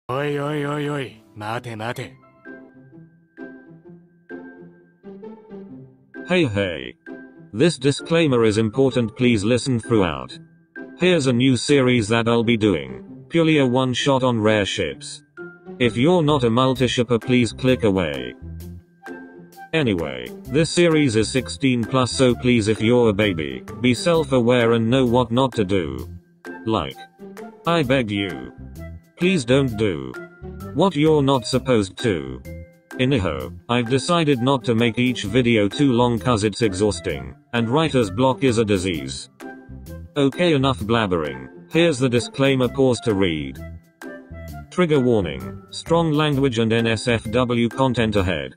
おいおいおいおい、待て待て。Hey hey. This disclaimer is important, please listen throughout. Here's a new series that I'll be doing. Purely a one shot on rare ships. If you're not a multishipper, please click away. Anyway, this series is 16 plus, so please, if you're a baby, be self-aware and know what not to do. Like, I beg you. Please don't do what you're not supposed to. Anyhow, I've decided not to make each video too long cause it's exhausting, and writer's block is a disease. Okay, enough blabbering. Here's the disclaimer, pause to read. Trigger warning, strong language and NSFW content ahead.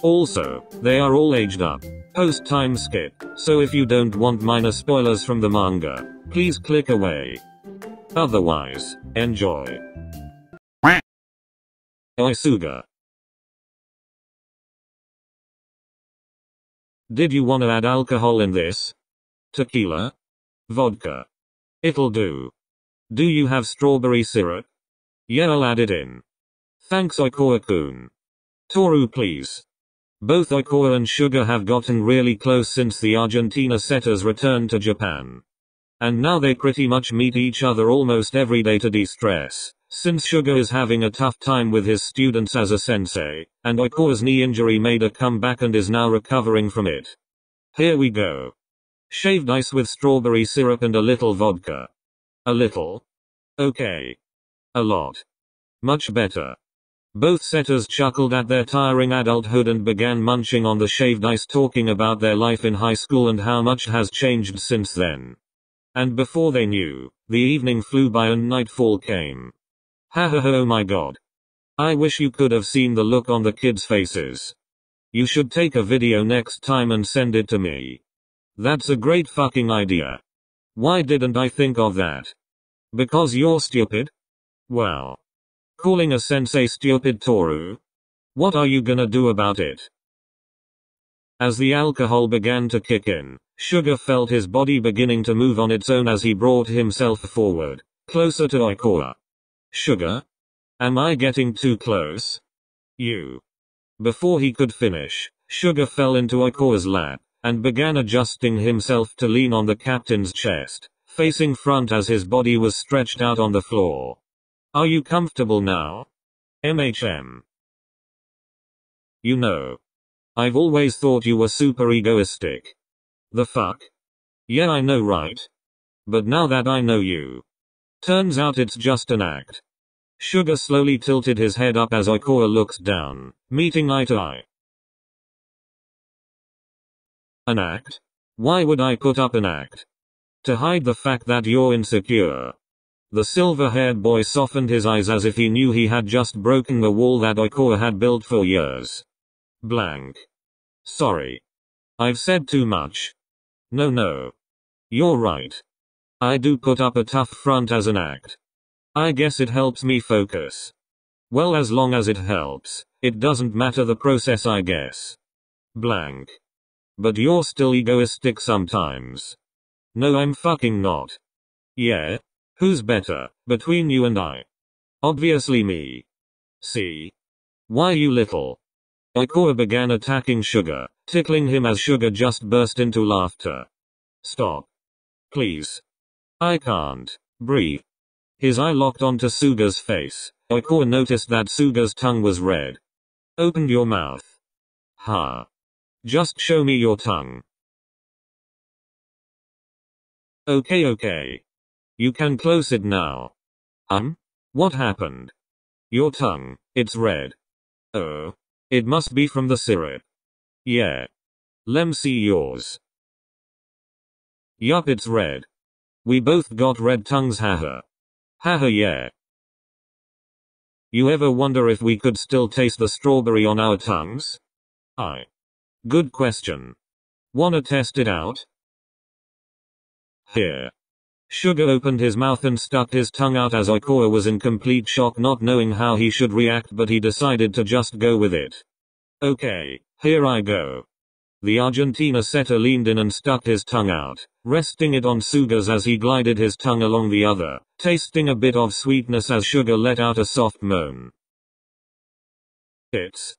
Also, they are all aged up. Post time skip, so if you don't want minor spoilers from the manga, please click away. Otherwise, enjoy. Oisuga. Did you wanna add alcohol in this? Tequila? Vodka? It'll do. Do you have strawberry syrup? Yeah, I'll add it in. Thanks, Oikoa-kun. Toru, please. Both Oikoa and Sugar have gotten really close since the Argentina setters returned to Japan. And now they pretty much meet each other almost every day to de-stress, since Sugar is having a tough time with his students as a sensei, and Oikoa's knee injury made a comeback and is now recovering from it. Here we go. Shaved ice with strawberry syrup and a little vodka. A little? Okay. A lot. Much better. Both setters chuckled at their tiring adulthood and began munching on the shaved ice, talking about their life in high school and how much has changed since then. And before they knew, the evening flew by and nightfall came. Ha ha ha, oh my god. I wish you could have seen the look on the kids' faces. You should take a video next time and send it to me. That's a great fucking idea. Why didn't I think of that? Because you're stupid? Well. Calling a sensei stupid, Toru? What are you gonna do about it? As the alcohol began to kick in, Sugar felt his body beginning to move on its own as he brought himself forward, closer to Oikoa. Sugar? Am I getting too close? You. Before he could finish, Sugar fell into Oikoa's lap, and began adjusting himself to lean on the captain's chest, facing front as his body was stretched out on the floor. Are you comfortable now? MHM. You know. I've always thought you were super egoistic. The fuck? Yeah, I know, right? But now that I know you, turns out it's just an act. Sugar slowly tilted his head up as Oikoa looked down, meeting eye to eye. An act? Why would I put up an act? To hide the fact that you're insecure. The silver-haired boy softened his eyes as if he knew he had just broken the wall that Oikoa had built for years. Blank. Sorry. I've said too much. No. You're right. I do put up a tough front as an act. I guess it helps me focus. Well, as long as it helps, it doesn't matter the process, I guess. Blank. But you're still egoistic sometimes. No, I'm fucking not. Yeah? Who's better, between you and I? Obviously me. See? Why, you little? Oikoa began attacking Sugar, tickling him as Sugar just burst into laughter. Stop. Please. I can't breathe. His eye locked onto Suga's face. Oikoa noticed that Suga's tongue was red. Opened your mouth. Ha. Just show me your tongue. Okay. You can close it now. What happened? Your tongue, it's red. Oh. It must be from the syrup. Yeah. Lem see yours. Yup, it's red. We both got red tongues, haha. Haha, yeah. You ever wonder if we could still taste the strawberry on our tongues? Good question. Wanna test it out? Here. Sugar opened his mouth and stuck his tongue out as Oikoa was in complete shock, not knowing how he should react, but he decided to just go with it. Okay, here I go. The Argentina setter leaned in and stuck his tongue out, resting it on Suga's as he glided his tongue along the other, tasting a bit of sweetness as Suga let out a soft moan. It's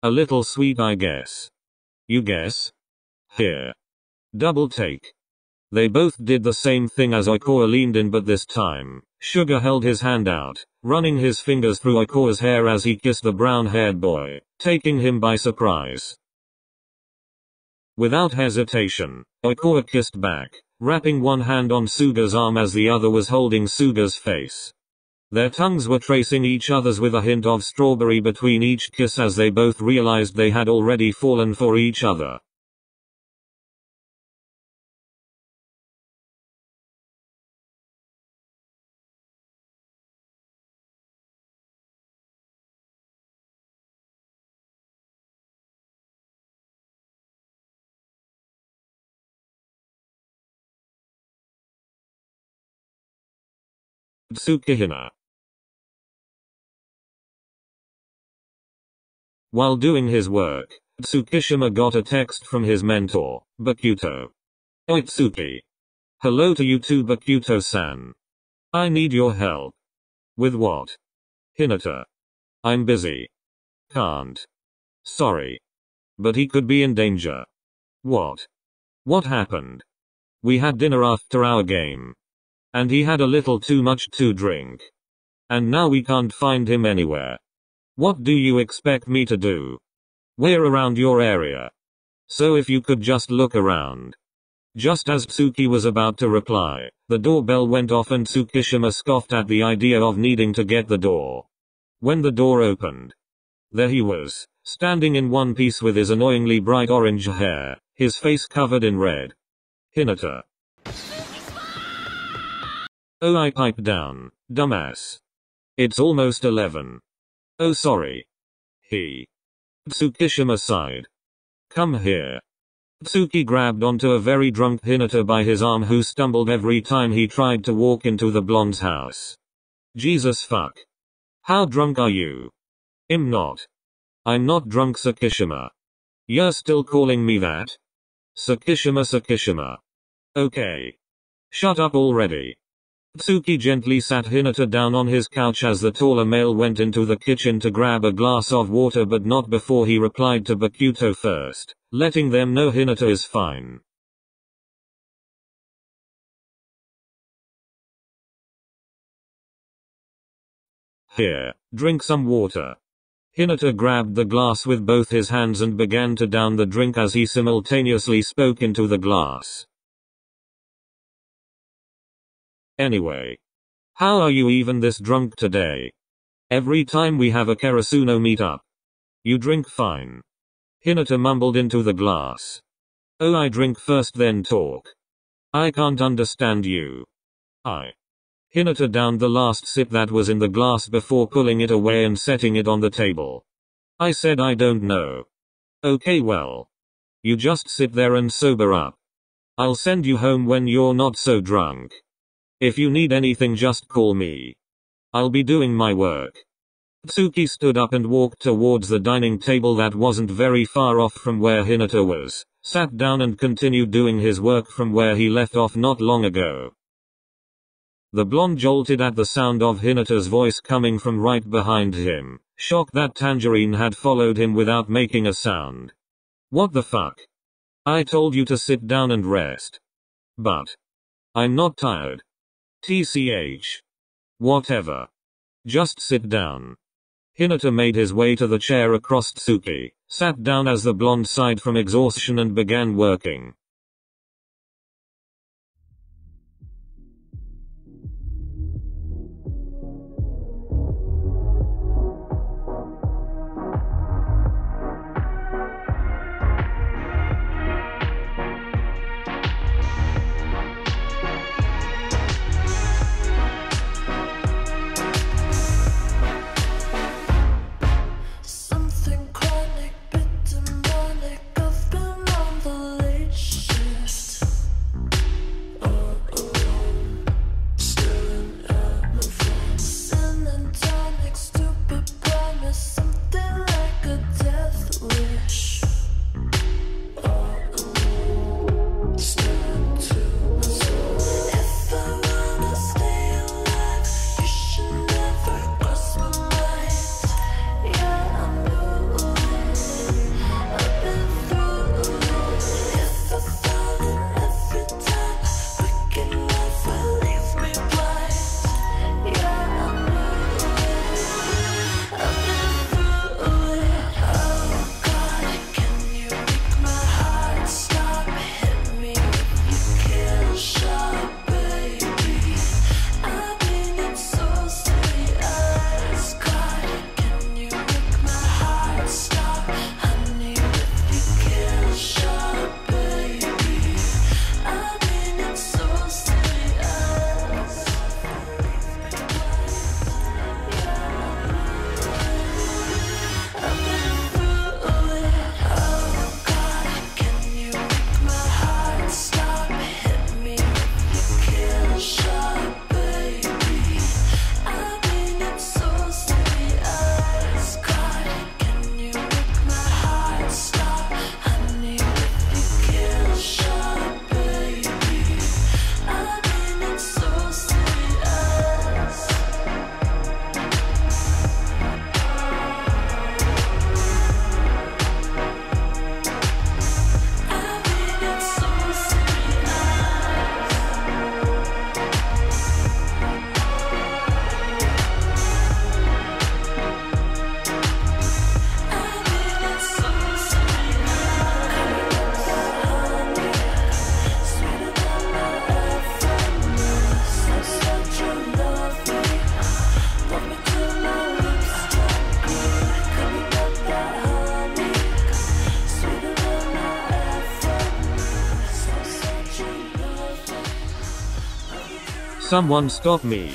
a little sweet, I guess. You guess? Here. Double take. They both did the same thing as Ikoa leaned in, but this time, Suga held his hand out, running his fingers through Ikoa's hair as he kissed the brown-haired boy, taking him by surprise. Without hesitation, Ikoa kissed back, wrapping one hand on Suga's arm as the other was holding Suga's face. Their tongues were tracing each other's with a hint of strawberry between each kiss as they both realized they had already fallen for each other. Tsukihina. While doing his work, Tsukishima got a text from his mentor, Bakuto. Oitsuki. Hello to you too, Bakuto-san. I need your help. With what? Hinata. I'm busy. Can't. Sorry. But he could be in danger. What? What happened? We had dinner after our game. And he had a little too much to drink. And now we can't find him anywhere. What do you expect me to do? We're around your area. So if you could just look around. Just as Tsuki was about to reply, the doorbell went off and Tsukishima scoffed at the idea of needing to get the door. When the door opened, there he was, standing in one piece with his annoyingly bright orange hair, his face covered in red. Hinata. Oh, I piped down, dumbass. It's almost 11. Oh, sorry. Tsukishima sighed. Come here. Tsuki grabbed onto a very drunk Hinata by his arm, who stumbled every time he tried to walk into the blonde's house. Jesus fuck. How drunk are you? I'm not. I'm not drunk, Tsukishima. You're still calling me that? Tsukishima. Okay. Shut up already. Tsuki gently sat Hinata down on his couch as the taller male went into the kitchen to grab a glass of water, but not before he replied to Bakuto first, letting them know Hinata is fine. Here, drink some water. Hinata grabbed the glass with both his hands and began to down the drink as he simultaneously spoke into the glass. Anyway. How are you even this drunk today? Every time we have a Karasuno meetup, you drink fine. Hinata mumbled into the glass. Oh, I drink first then talk. I can't understand you. Hinata downed the last sip that was in the glass before pulling it away and setting it on the table. I said I don't know. Okay, well. You just sit there and sober up. I'll send you home when you're not so drunk. If you need anything, just call me. I'll be doing my work. Tsuki stood up and walked towards the dining table that wasn't very far off from where Hinata was, sat down and continued doing his work from where he left off not long ago. The blonde jolted at the sound of Hinata's voice coming from right behind him, shocked that Tangerine had followed him without making a sound. What the fuck? I told you to sit down and rest. But I'm not tired. TCH. Whatever. Just sit down. Hinata made his way to the chair across Tsuki, sat down as the blonde sighed from exhaustion and began working. Something chronic, bit demonic. I've been on the leash. Someone stop me.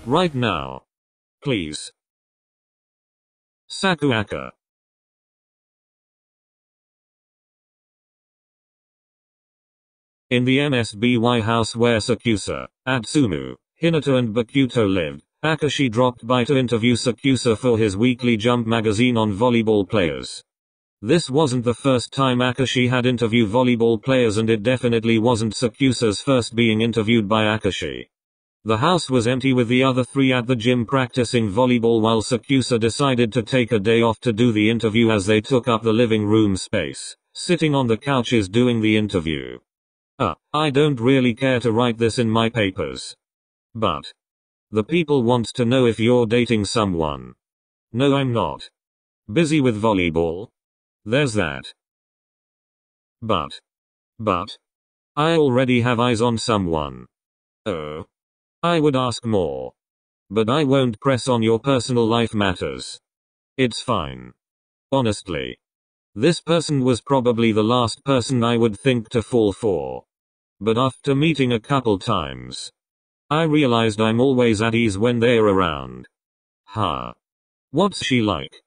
Right now. Please. Sakuaka. In the MSBY house where Sakusa, Atsumu, Hinata and Bakuto lived, Akashi dropped by to interview Sakusa for his weekly Jump magazine on volleyball players. This wasn't the first time Akashi had interviewed volleyball players, and it definitely wasn't Sakusa's first being interviewed by Akashi. The house was empty with the other three at the gym practicing volleyball while Sakusa decided to take a day off to do the interview as they took up the living room space, sitting on the couches doing the interview. I don't really care to write this in my papers. But the people want to know if you're dating someone. No, I'm not. Busy with volleyball. There's that. But I already have eyes on someone. Oh. I would ask more. But I won't press on your personal life matters. It's fine. Honestly. This person was probably the last person I would think to fall for. But after meeting a couple times, I realized I'm always at ease when they're around. What's she like?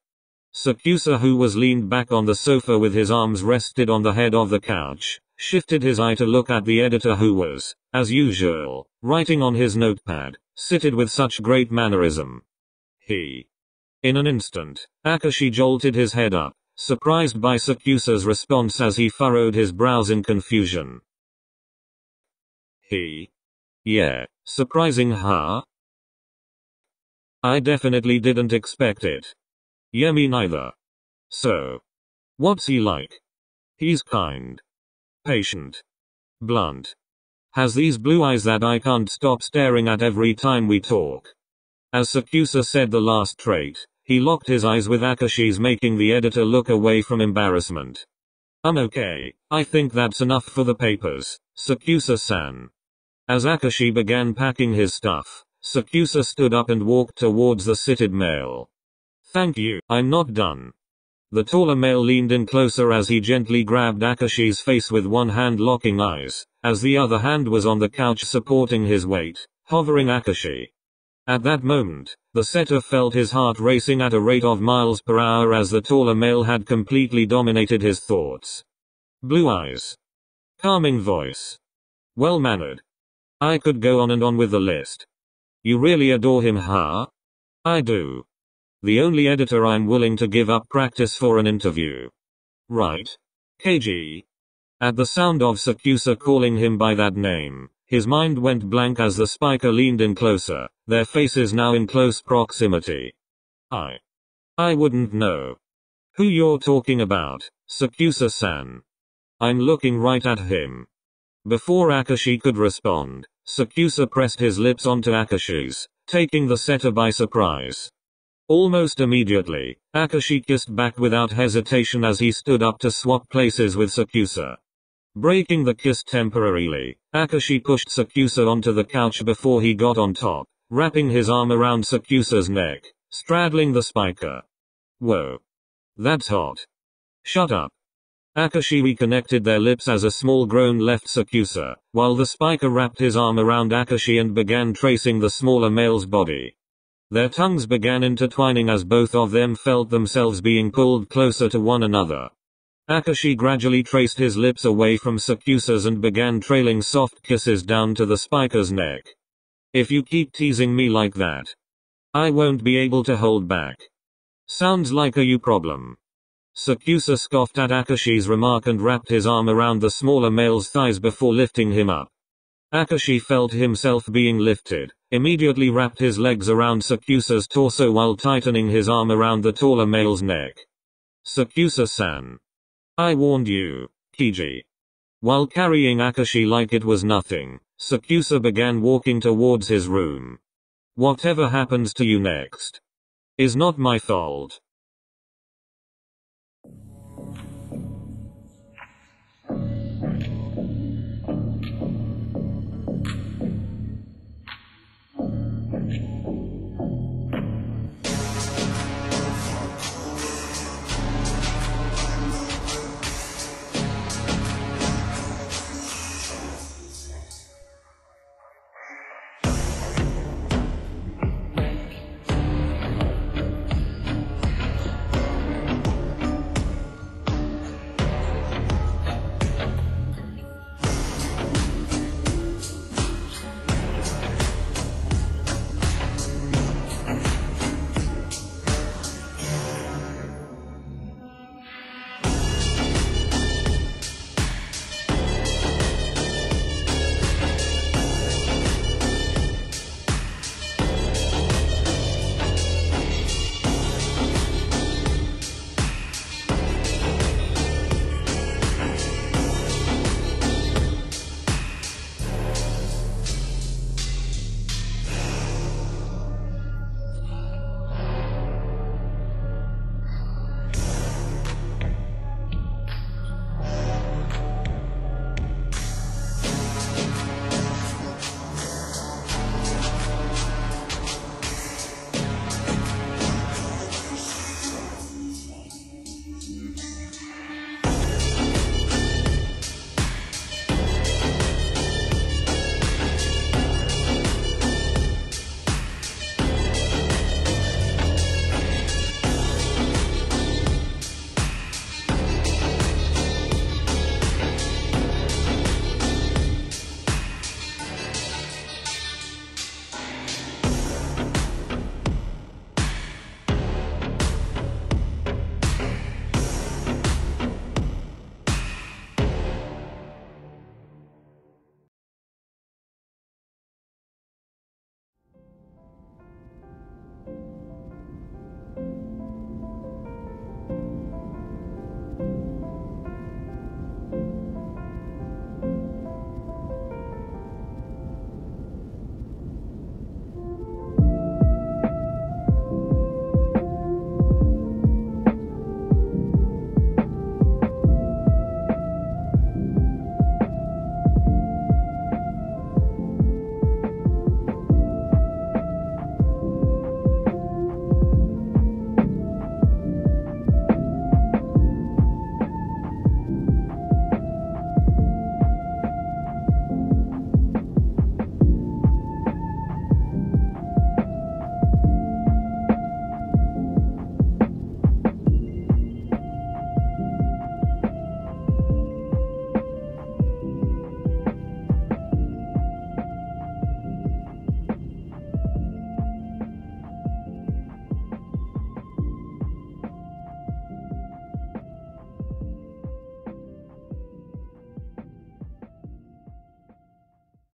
Sakusa, who was leaned back on the sofa with his arms rested on the head of the couch, shifted his eye to look at the editor who was, as usual, writing on his notepad, seated with such great mannerism. In an instant, Akashi jolted his head up, surprised by Sakusa's response as he furrowed his brows in confusion. Yeah, surprising, huh? I definitely didn't expect it. Yeah, me neither. So, what's he like? He's kind. Patient. Blunt. Has these blue eyes that I can't stop staring at every time we talk. As Sakusa said the last trait, he locked his eyes with Akashi's, making the editor look away from embarrassment. Okay, I think that's enough for the papers, Sakusa-san. As Akashi began packing his stuff, Sakusa stood up and walked towards the seated male. Thank you, I'm not done. The taller male leaned in closer as he gently grabbed Akashi's face with one hand, locking eyes, as the other hand was on the couch supporting his weight, hovering Akashi. At that moment, the setter felt his heart racing at a rate of miles per hour as the taller male had completely dominated his thoughts. Blue eyes. Calming voice. Well-mannered. I could go on and on with the list. You really adore him, huh? I do. The only editor I'm willing to give up practice for an interview. Right? KG. At the sound of Sakusa calling him by that name, his mind went blank as the spiker leaned in closer, their faces now in close proximity. I wouldn't know. Who you're talking about, Sakusa-san. I'm looking right at him. Before Akashi could respond, Sakusa pressed his lips onto Akashi's, taking the setter by surprise. Almost immediately, Akashi kissed back without hesitation as he stood up to swap places with Sakusa. Breaking the kiss temporarily, Akashi pushed Sakusa onto the couch before he got on top, wrapping his arm around Sakusa's neck, straddling the spiker. Whoa. That's hot. Shut up. Akashi reconnected their lips as a small groan left Sakusa, while the spiker wrapped his arm around Akashi and began tracing the smaller male's body. Their tongues began intertwining as both of them felt themselves being pulled closer to one another. Akashi gradually traced his lips away from Sakusa's and began trailing soft kisses down to the spiker's neck. If you keep teasing me like that, I won't be able to hold back. Sounds like a you problem. Sakusa scoffed at Akashi's remark and wrapped his arm around the smaller male's thighs before lifting him up. Akashi felt himself being lifted, immediately wrapped his legs around Sakusa's torso while tightening his arm around the taller male's neck. Sakusa-san. I warned you, Kiji. While carrying Akashi like it was nothing, Sakusa began walking towards his room. Whatever happens to you next is not my fault.